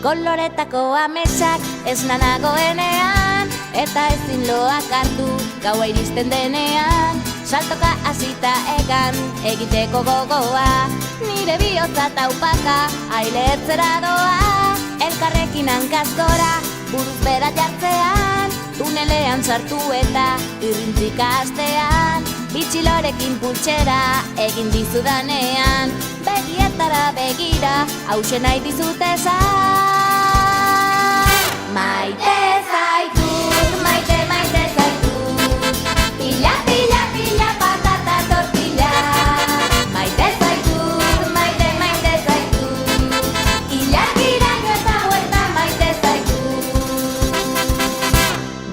Koloretako ametsak ez nanagoenean, eta ezin loak hartu gaua iristen denean. Saltoka hasita egan egiteko gogoa, nire bihotza taupaka ailetzera doa. Elkarrekin hankaz gora, buruz bera jartzean, tunelean sartu eta irrintzika hastean. Bitxilorekin pultsera egin dizudanean, begietara begira, hauxe nahi dizut esan. Maite zaitut, maite, maite zaitut, pila, pila, pila, patata tortilla. Maite zaitut, maite, maite zaitut, ilargiraino eta huerta maite zaitut.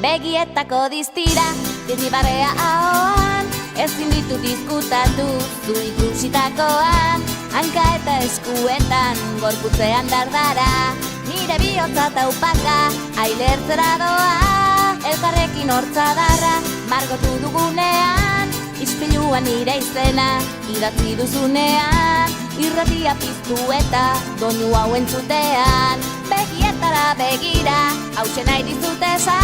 Begietako diztira, dirribarrea ahoan, ezin ditut diskutatu zu ikusitakoan. Hanka eta eskuetan, gorputzean dardara, nire bihotza taupaka ailertzera doa. Elkarrekin hortzadarra margotu dugunean, ispiluan nire izena idatzi duzunean. Irratia piztu eta doinu hau entzutean, begietara begira, hauxe nahi dizut esan.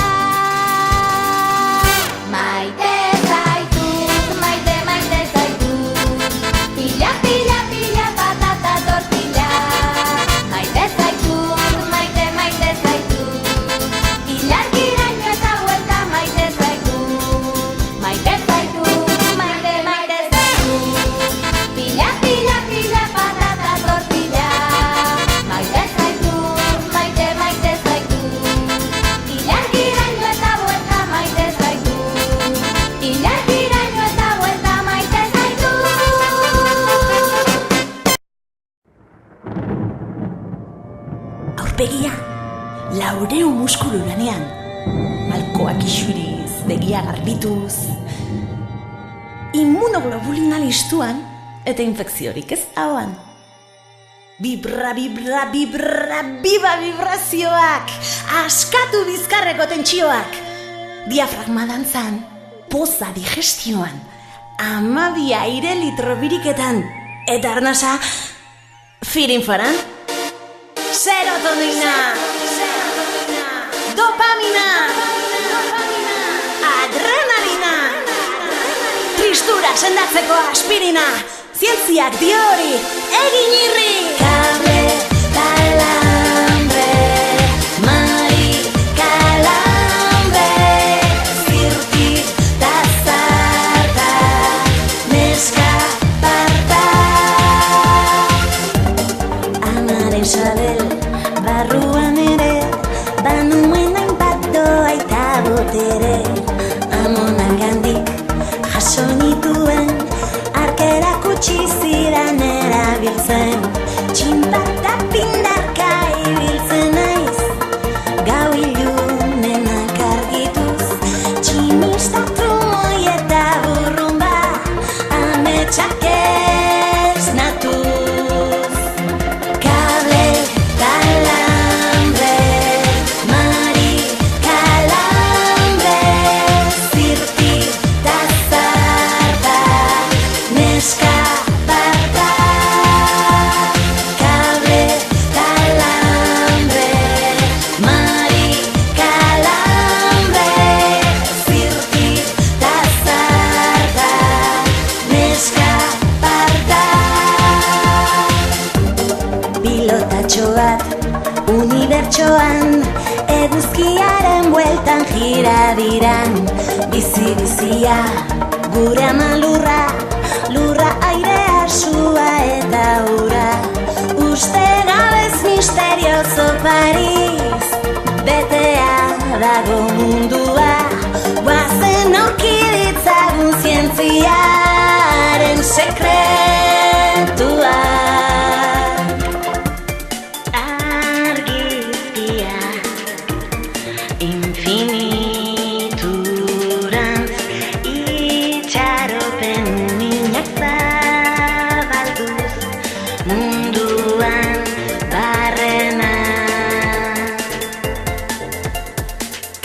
Maite zaitut, maite, maite zaitut, pila, pila, pila, patata tortilla. Maite zaitut, maite, maite zaitut, ilargiraino eta huerta maite zaitut. Maite zaitut, maite, maite zaitut, pila, pila, pila, patata tortilla. Maite zaitut, maite, maite zaitut, ilargiraino eta huerta maite zaitut. Ilargiraino eta huerta maite zaitut. Aurpegia, laurehun muskulu lanean, malkoak isuriz, begia garbituz, immunoglobulina listuan eta infekziorik ez hauan. Bibra, bibra, bibra, biba vibrazioak, askatu bizkarreko tentsioak, diafragma dantzan, poza digestioan, 12 aire litro biriketan, eta arnasa firinfaran. Serotonina, dopamina, adrenalina, tristura sendatzeko aspirina, zientziak dio hori, egin irri. Kable, talambre, mari, kalambre, zirtik, tazarta, neska, parta. Amaren sabel, barruan ere, banuen hainbat doa eta botere. Amonan gandik, jaso nituen, arkerak utzi zidan erabiltzen. Txinpata pindarka ibiltzen naiz, gau ilunenak argituz. Tximista trumoi eta burrumba, ametsak ez natuz. Kable, talambre, mari, kalambre, zirtik, tazarta, neska, parta. Kable, talambre, mari, kalambre, zirtik, tazarta, neska, parta. Pilotatxo bat, unibertsoan, eguzkiaren bueltan jira diran. Bizi-bizia, gure ama lurra, lurra airea, sua eta ura. Uste gabez misterioso Paris, betea dago mundua. Guazen aurkiditzagun zientziaren sekretua. Argizkia, infiniturantz, itxaropen minak zabalduz, munduan barrena.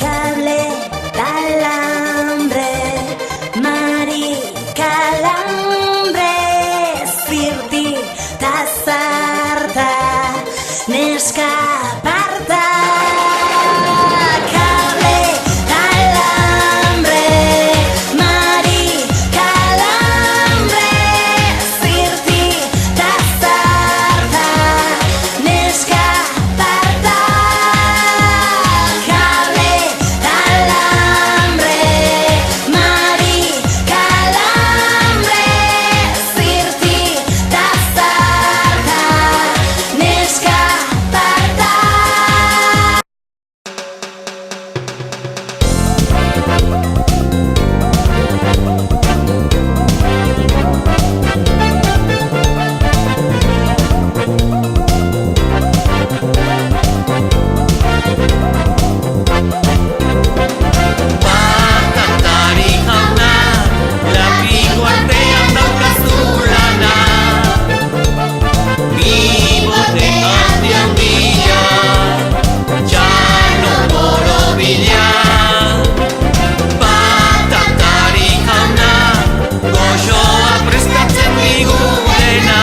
Kable, talambre, mari, digudena.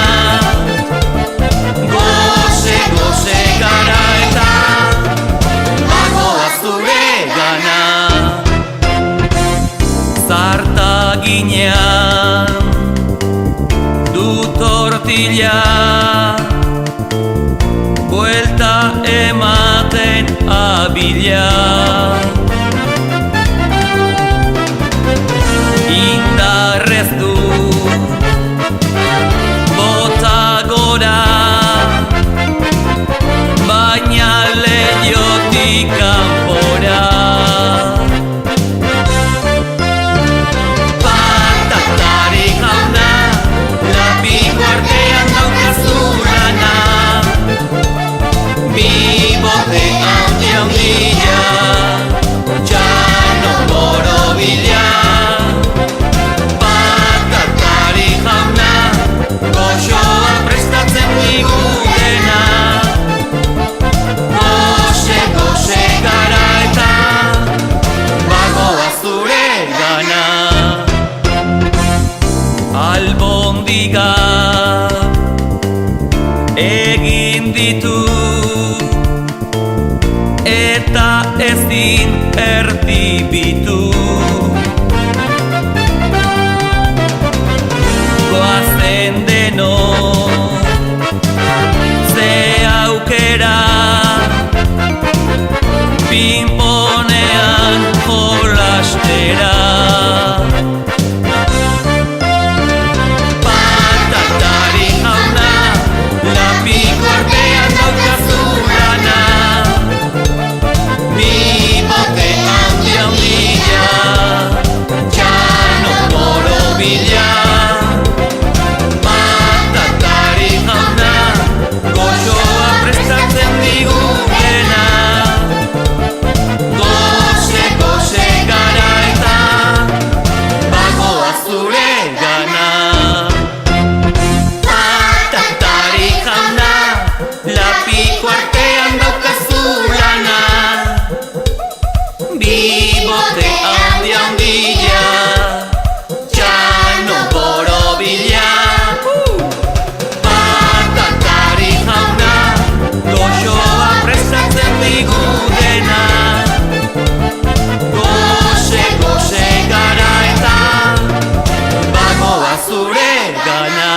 Goze, goze gara eta bagoaz zuregana. Zarta ginean du tortilla, buelta ematen abila. Indarrez du bota gora, baina leihotik kanpora. Patatari jauna, lapiko artean daukazu lana. Bi bote handi handia, txano borobila. Patatari jauna, goxoa prestatzen digudena. Goxe, goxe gara eta bagoaz zuregana. Albondiga egin ditu eta ezin erdibitu. Goazen denok ze aukera, pinponean jolastera. Patatari jauna, lapiko artean daukazu lana. Bi bote handi handia, txano borobila. Patatari jauna, goxoa prestatzen digudena. Goxe, goxe gara eta bagoaz zuregana. Patatari jauna, lapiko artean daukazu lana. Bi bote handi handia, txano borobila. Patatari jauna, goxoa prestatzen digudena. Goxe, goxe gara eta bagoaz zuregana.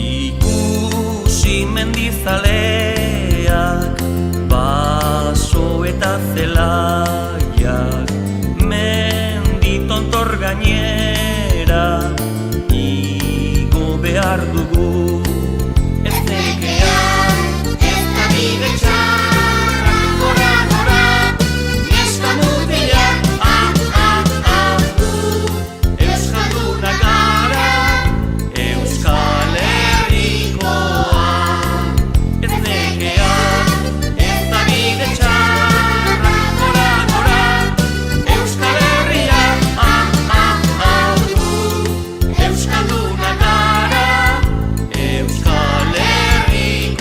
Ikusi mendizaleak, baso eta zelaiak, menditontor gainera, igo behar dugu. Ez nekean, ez da bide txarra, gora, gora, neska mutilak, Euskaldunak gara, Euskal Herrikoak. Ez nekean, ez da bide txarra, gora, gora, Euskal Herria, Euskaldunak gara, Euskal Herrikoak.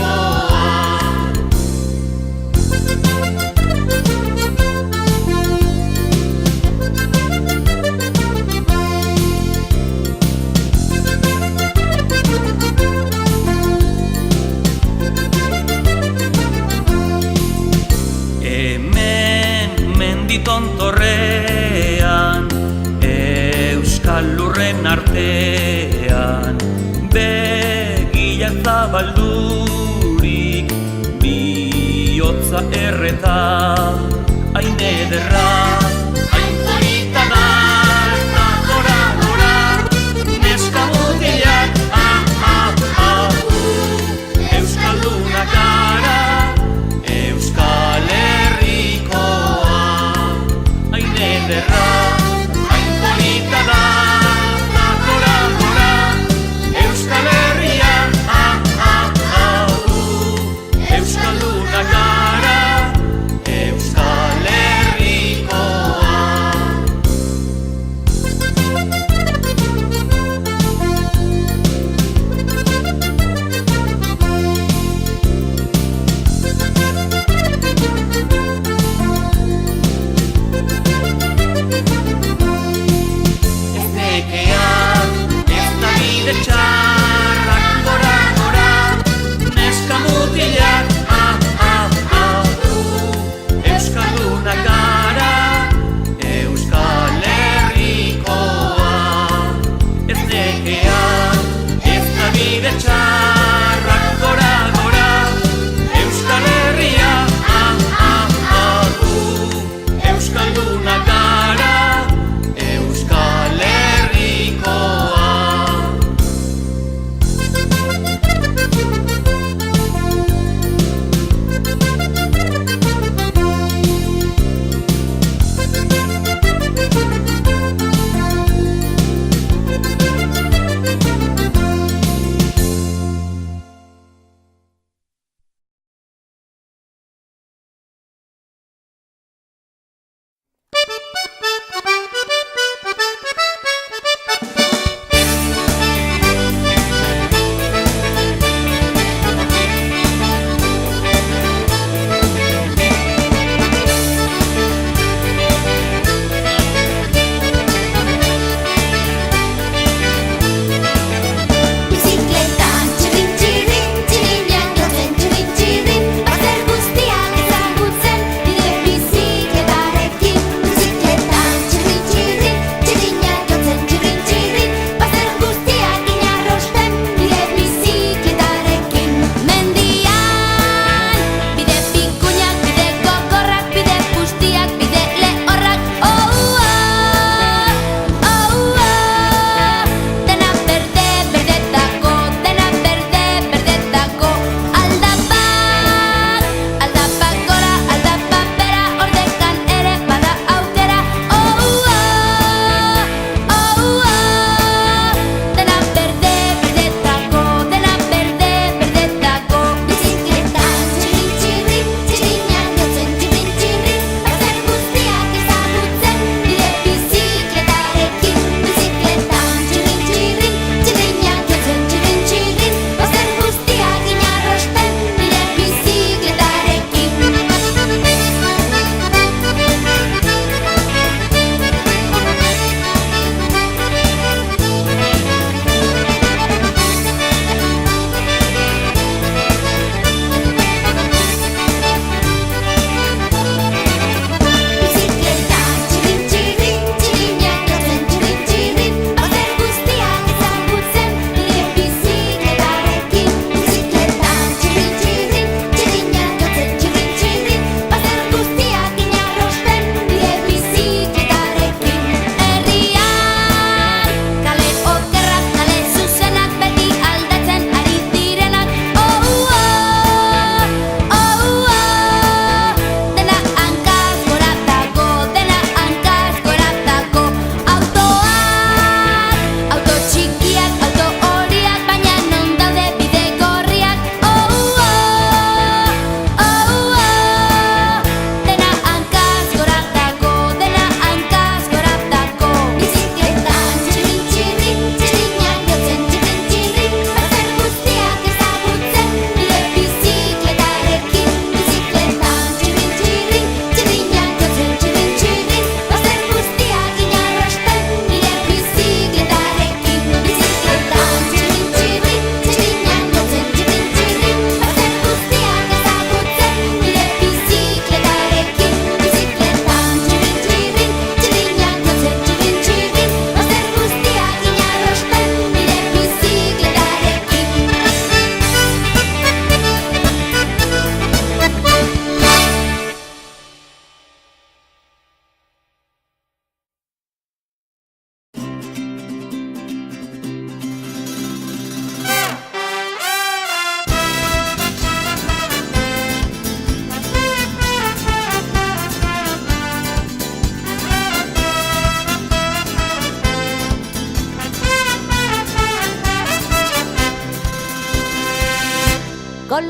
Hemen menditontorrean, Euskal lurren artean, begiak zabaldurik, bihotza erreta, hain ederra, hain polita da. Gora, gora, neska mutilak, Euskaldunak gara, Euskal Herrikoak. Hain ederra, hain polita da. Gora, gora, Euskal Herria, Euskaldunak gara, Euskal Herrikoak.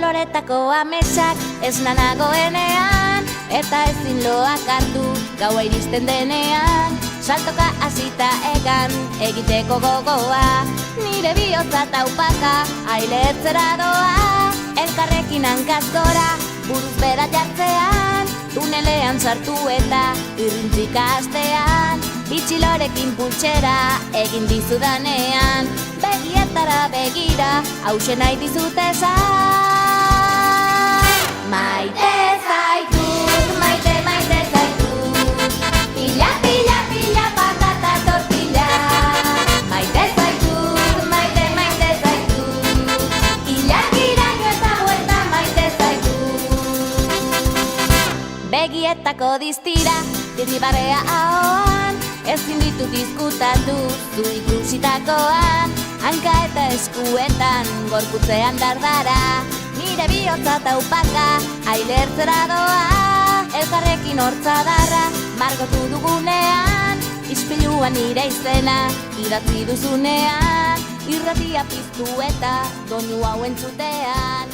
Koloretako ametsak esna nagoenean, eta ezin loak hartu gaua iristen denean. Saltoka hasita egan egiteko gogoa, nire bihotza taupaka ailetzera doa. Elkarrekin hankaz gora buruz bera jartzean, tunelean sartu eta irrintzika hastean. Bitxilorekin pultsera egin dizudanean, begietara begira hause nahi dizut esan. Maite zaitut, maite, maite zaitut, pila, pila, pila, patata tortilla. Maite zaitut, maite, maite zaitut, ilakiraino eta buelta maite zaitut. Begietako distira, dirribarrea ahoan, ezin ditut izkutatu zu ikusitakoan. Hanka eta eskuetan, gorputzean dardara, nire bihotza taupaka ailertzera doa. Elkarrekin hortzadarra margotu dugunean, ispiluan nire izena idatzi duzunean. Irratia piztu eta doinu hau entzutean,